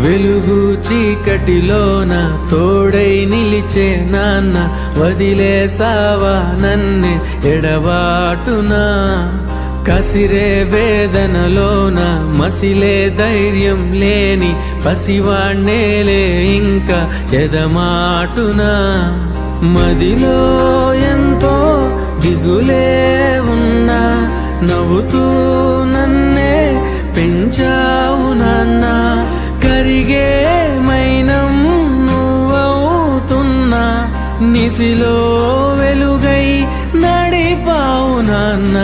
వెలుగు చీకటిలోన తోడై నిలిచే నాన్న, వదిలేసావా నన్నే ఎడబాటునా. కసిరే వేదనలోన మసిలే ధైర్యం లేని పసివాణ్ణేలే ఇంకా ఎదమాటునా. మదిలో ఎంతో దిగులే ఉన్నా, నవ్వుతూ నన్నే పెంచావు నాన్న. కరిగే మైనం నువ్వవుతున్నా, నిసిలో వెలుగై నడిపావు నాన్న.